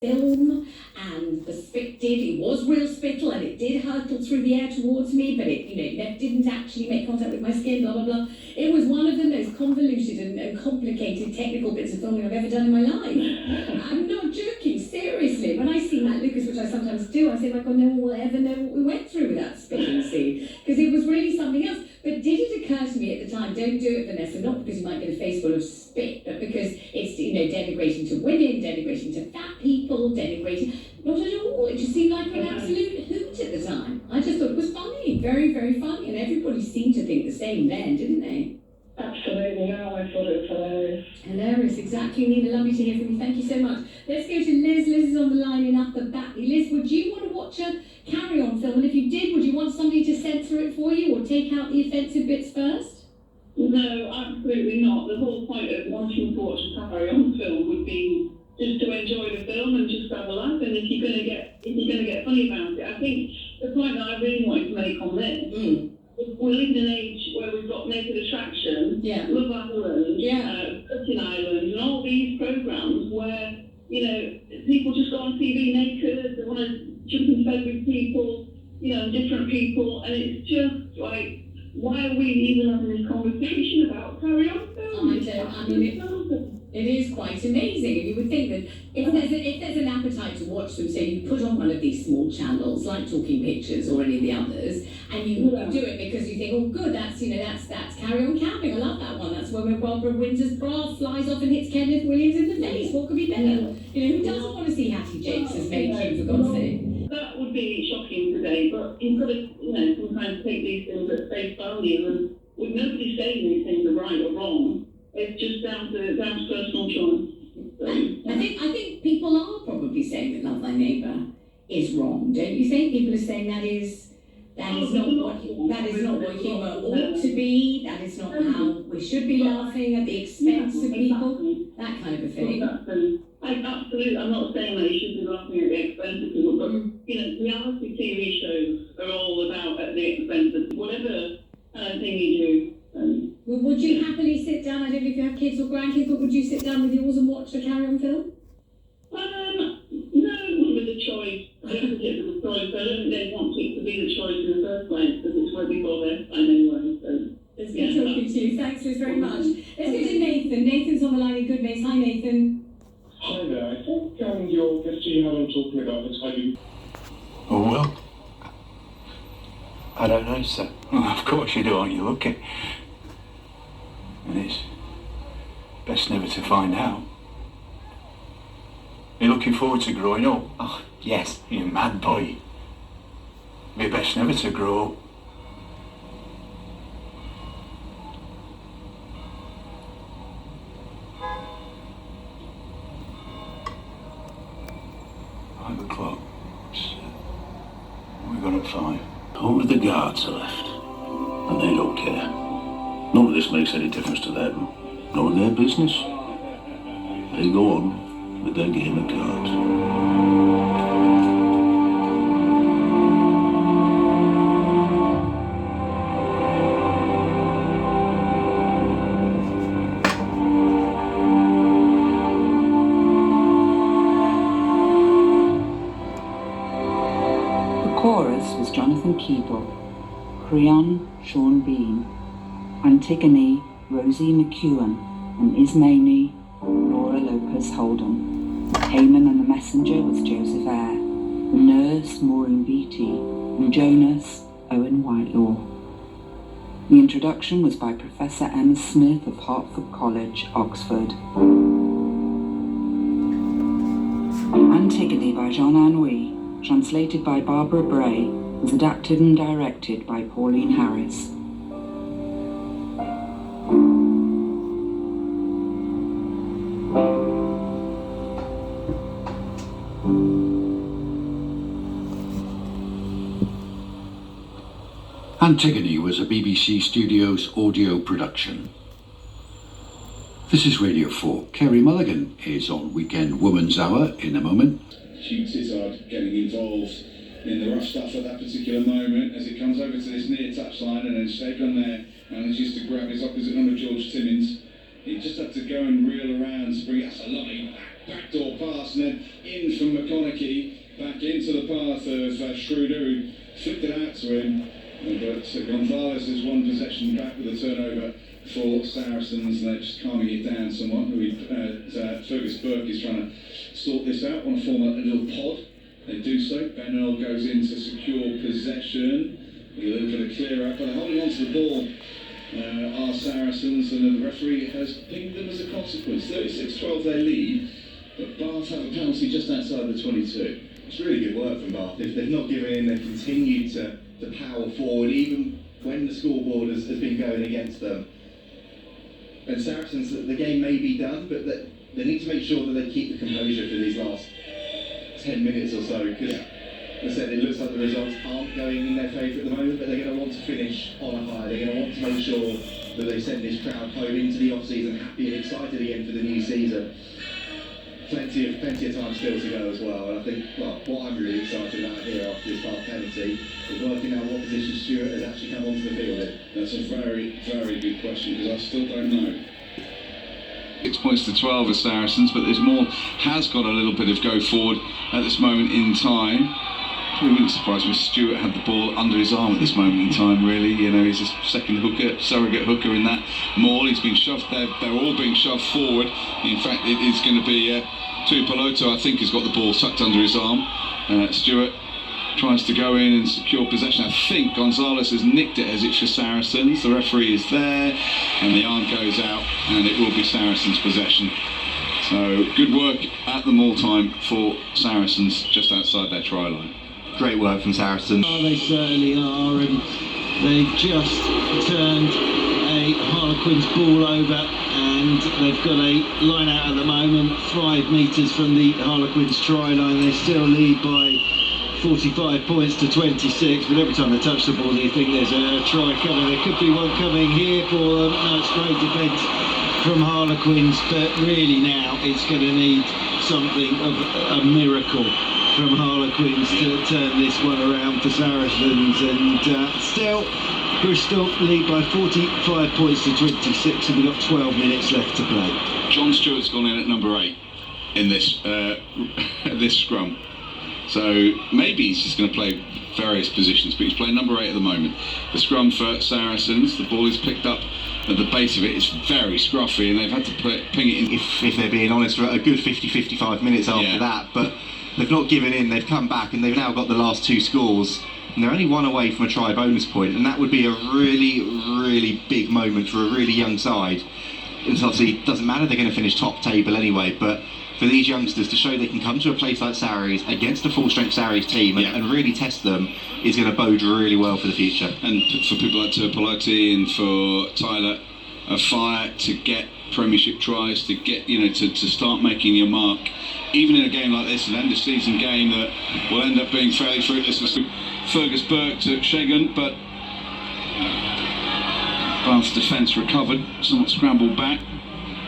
film and the spit did, it was real spittle and it did hurtle through the air towards me, but it didn't actually make contact with my skin, blah, blah, blah. It was one of the most convoluted and complicated technical bits of filming I've ever done in my life. I'm not joking, seriously. When I see Matt Lucas, which I sometimes do, I say, like, oh, no one will ever know what we went through with that spitting scene, because it was really something else. But did it occur to me at the time, don't do it, Vanessa, not because you might get a face full of spit, but because it's, denigrating to women, denigrating to fat people, denigrating, not at all. It just seemed like an absolute hoot at the time. I just thought it was funny, very, very funny, and everybody seemed to think the same then, didn't they? Absolutely, no, I thought it was hilarious. Hilarious, exactly, Nina, lovely to hear from you, thank you so much. Let's go to Liz. Liz is on the line in Upper Batley. Liz, would you want to watch a Carry On film? And if you did, would you want somebody to censor it for you or take out the offensive bits first? No, absolutely not. The whole point of wanting to watch a Carry On film would be just to enjoy the film and just have a laugh. And if you're going to get funny about it, I think the point that I really wanted to make on this. We live in an age where we've got Naked Attraction, Love Island, Cooking Island, and all these programmes where, people just go on TV naked, they want to jump in bed with people, different people, and it's just like, why are we even having this conversation about Carry On film? It is quite amazing, and you would think that if there's an appetite to watch them, say you put on one of these small channels like Talking Pictures or any of the others, and you do it because you think, oh good, that's Carry On Camping, I love that one. That's when Barbara Windsor's bra flies off and hits Kenneth Williams in the face. What could be better? Who doesn't want to see Hattie Jakes as May-June, for God's sake? That would be shocking today, but you've got to, sometimes take these things at face value, and with nobody saying these things are right or wrong. It's just down to personal choice. I think people are probably saying that Love Thy Neighbour is wrong, don't you think? People are saying that is not what humour ought to be. That is not how we should be laughing at the expense of people. That kind of a thing. Absolutely. I'm not saying that you should be laughing at the expense of people, but reality TV shows are all about at the expense of whatever thing you do. Would you happily sit down, I don't know if you have kids or grandkids, but would you sit down with yours and watch the Carry On film? No, it wouldn't be the choice. I don't think it was a choice. I don't think they want it to be the choice in the first place, because it's where we go their time anyway. So, it's good talking to you. Thanks, Liz, very much. Let's go to Nathan. Nathan's on the line in Goodmays. Hi, Nathan. Hi there. I think your guest you had on talking about the type of... Oh, well. I don't know, sir. Well, of course you do, aren't you? Look, and it's best never to find out. You're looking forward to growing up? Oh, yes, you mad boy. Be best never to grow up. Five o'clock. We're gone at 5. Only the guards are left, and they don't care. None of this makes any difference to them, nor in their business. They go on with their game of cards. Chorus was Jonathan Keeble, Creon, Sean Bean, Antigone, Rosie McEwen, and Ismene, Laura Lopez Holden. Heyman and the Messenger was Joseph Eyre, the Nurse, Maureen Beattie, and Jonas, Owen Whitelaw. The introduction was by Professor Emma Smith of Hertford College, Oxford. Antigone by Jean Anouilh, translated by Barbara Bray, was adapted and directed by Pauline Harris. Antigone was a BBC Studios audio production. This is Radio 4. Kerry Mulligan is on Weekend Woman's Hour in a moment. Shoots Izzard getting involved in the rough stuff at that particular moment as it comes over to this near touchline, and then Stapleton there manages to grab his opposite number, George Timmins. He just had to go and reel around to bring us a lovely back backdoor pass, and then in from McConaughey, back into the path of Schroeder, who flicked it out to him. But Gonzalez is one possession back with a turnover for Saracens, and they're just calming it down somewhat. Fergus Burke is trying to sort this out, want to form a little pod. They do so. Ben Earl goes in to secure possession. A little bit of clear up, but they're holding on to the ball. Are Saracens, and the referee has pinged them as a consequence. 36-12 their lead, but Bath have a penalty just outside the 22. It's really good work from Bath. If they've not given in, they've continued to power forward, even when the scoreboard has been going against them. And Saracens, the game may be done, but they need to make sure that they keep the composure for these last 10 minutes or so, because, as I said, it looks like the results aren't going in their favour at the moment, but they're going to want to finish on a high. They're going to want to make sure that they send this crowd home into the off-season happy and excited again for the new season. Plenty of time still to go as well, and I think, well, what I'm really excited about here after this Bath penalty is working out what position Stewart has actually come onto the field in. That's a very, very good question, because I still don't know. 6 points to 12 as Saracens, but there's more. Has got a little bit of go forward at this moment in time. I wouldn't surprise me if Stewart had the ball under his arm at this moment in time, really. You know, he's a second hooker, surrogate hooker in that maul. He's been shoved there. They're all being shoved forward. In fact, it is going to be Tuipulotu, I think, has got the ball tucked under his arm. Stewart tries to go in and secure possession. I think Gonzalez has nicked it as it's for Saracens. The referee is there, and the arm goes out, and it will be Saracens' possession. So good work at the maul time for Saracens just outside their try line. Great work from Saracens. Oh, they certainly are, and they've just turned a Harlequins ball over, and they've got a line out at the moment, 5 metres from the Harlequins try line. They still lead by 45 points to 26, but every time they touch the ball you think there's a try coming. There could be one coming here for them. No, it's great defence from Harlequins, but really now it's going to need something of a miracle from Harlequins to turn this one around for Saracens, and still Bristol lead by 45 points to 26, and we've got 12 minutes left to play. John Stewart's gone in at number 8 in this this scrum, so maybe he's just going to play various positions, but he's playing number 8 at the moment. The scrum for Saracens, the ball is picked up at the base of it. It's very scruffy, and they've had to ping it in. If they're being honest, for a good 55 minutes after that, but they've not given in. They've come back, and they've now got the last 2 scores, and they're only 1 away from a try bonus point, and that would be a really, really big moment for a really young side. It obviously doesn't matter, they're going to finish top table anyway, but for these youngsters to show they can come to a place like Sarries against a full-strength Sarries team and really test them is going to bode really well for the future. And for people like Tuipulotu and for Tyler Fire to get Premiership tries, to get, you know, to start making your mark, even in a game like this, an end of season game that will end up being fairly fruitless. Fergus Burke to Shagan, but Bath's defence recovered, somewhat scrambled back,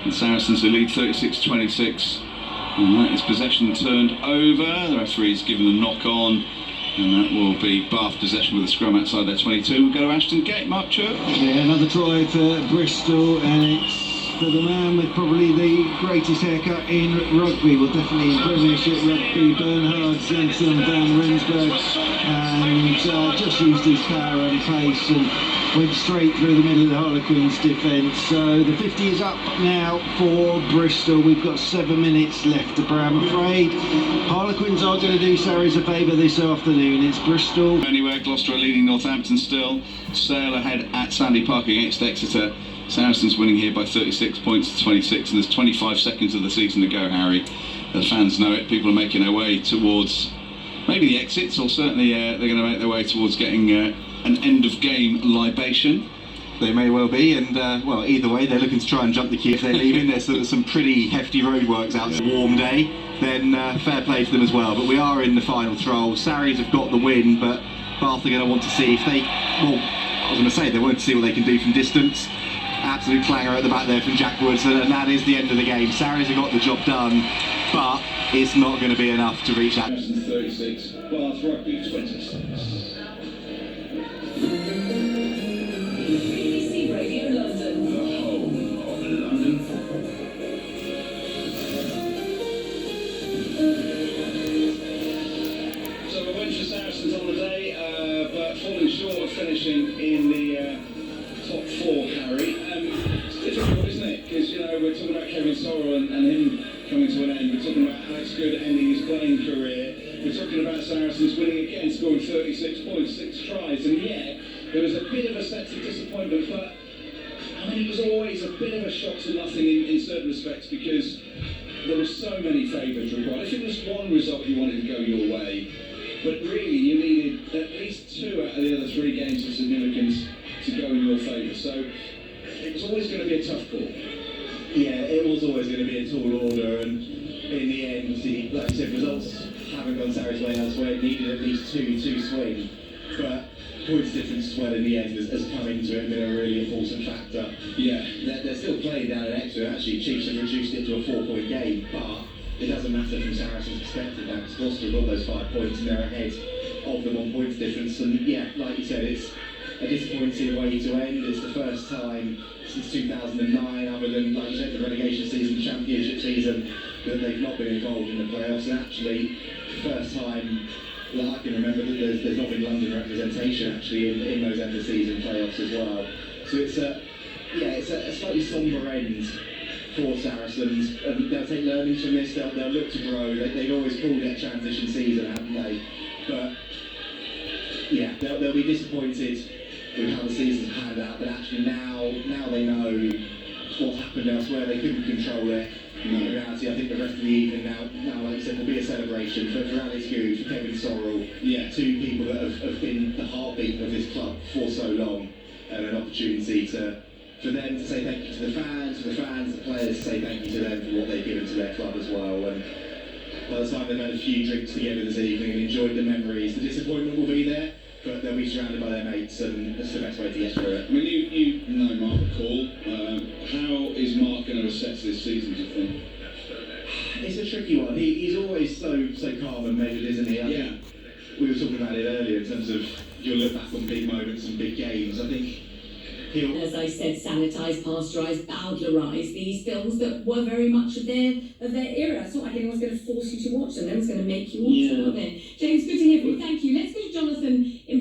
and Saracens who lead 36-26, and that is possession turned over. The referee's given a knock on, and that will be Bath possession with a scrum outside their 22. We'll go to Ashton Gate, Mark Church. Yeah, another try for Bristol, and it's for the man with probably the greatest haircut in rugby, well, definitely in Premiership rugby, Bernhard Svensson van Rensburg, and just used his power and pace and went straight through the middle of the Harlequins defence. So the 50 is up now for Bristol. We've got 7 minutes left to play. I'm afraid Harlequins are going to do Sarries a favour this afternoon. It's Bristol. Anywhere, Gloucester are leading Northampton still. Sale ahead at Sandy Park against Exeter. Saracens winning here by 36 points to 26, and there's 25 seconds of the season to go, Harry. The fans know it. People are making their way towards maybe the exits, or certainly they're going to make their way towards getting an end-of-game libation. They may well be, and well, either way, they're looking to try and jump the queue if they're leaving. There's some pretty hefty roadworks out. It's a warm day, then fair play to them as well. But we are in the final throw. Sarries have got the win, but Bath are going to want to see if they, well, I was going to say they want to see what they can do from distance. Absolute clanger at the back there from Jack Woods, and that is the end of the game. Sarries have got the job done, but it's not going to be enough to reach that. 36, Bath Rugby 26. BBC Radio London. The home of London football. position in the top four, Harry. It's difficult, isn't it? Because, you know, we're talking about Kevin Sorrell and him coming to an end. We're talking about Alex Good ending his playing career. We're talking about Saracens winning again, scoring 36 points, 6 tries, and yet there was a bit of a sense of disappointment, but I mean, it was always a bit of a shock to nothing in certain respects because there were so many favours required. If it was one result you wanted to go your way, but really you needed at least 2 out of the other 3 games of significance to go in your favour. So it was always going to be a tough call. Yeah, it was always going to be a tall order, and in the end, like you said, results haven't gone Sarri's way elsewhere. It needed at least 2 to swing, but points difference as well in the end has come into it and been a really important factor. Yeah, they're still playing down in Exeter. Actually, Chiefs have reduced it to a 4-point game, but it doesn't matter from Saracens' perspective now because Gloucester have got those 5 points and they're ahead of them on points difference. And yeah, like you said, it's a disappointing way to end. It's the first time since 2009, other than, like you said, the relegation season, the championship season, that they've not been involved in the playoffs. And actually, the first time that I can remember that there's not been London representation actually in those end of season playoffs as well. So it's a slightly sombre end for Saracens, and they'll take learnings from this. They'll look to grow. They've always called it a transition season, haven't they? But yeah, they'll be disappointed with how the season's panned out. But actually now they know what's happened elsewhere. They couldn't control it. In reality, I think the rest of the evening now, like you said, will be a celebration for Alex Good, for Kevin Sorrell, 2 people that have been the heartbeat of this club for so long, and an opportunity for them to say thank you to the fans, the players to say thank you to them for what they've given to their club as well. And by the time they've had a few drinks together this evening and enjoyed the memories, the disappointment will be there, but they'll be surrounded by their mates, and that's the best way to get through it. I mean, you know Mark McCall. How is Mark going to assess this season, do you think? It's a tricky one. He's always so calm and measured, isn't he? I think we were talking about it earlier in terms of you'll look back on big moments and big games. I think he'll, as I said, sanitise, pasteurise, bowdlerise these films that were very much of their era. It's not like anyone's going to force you to watch them. Everyone's going to make you watch them, aren't they? James, good to hear from you. Thank you. Let's go to Jonathan in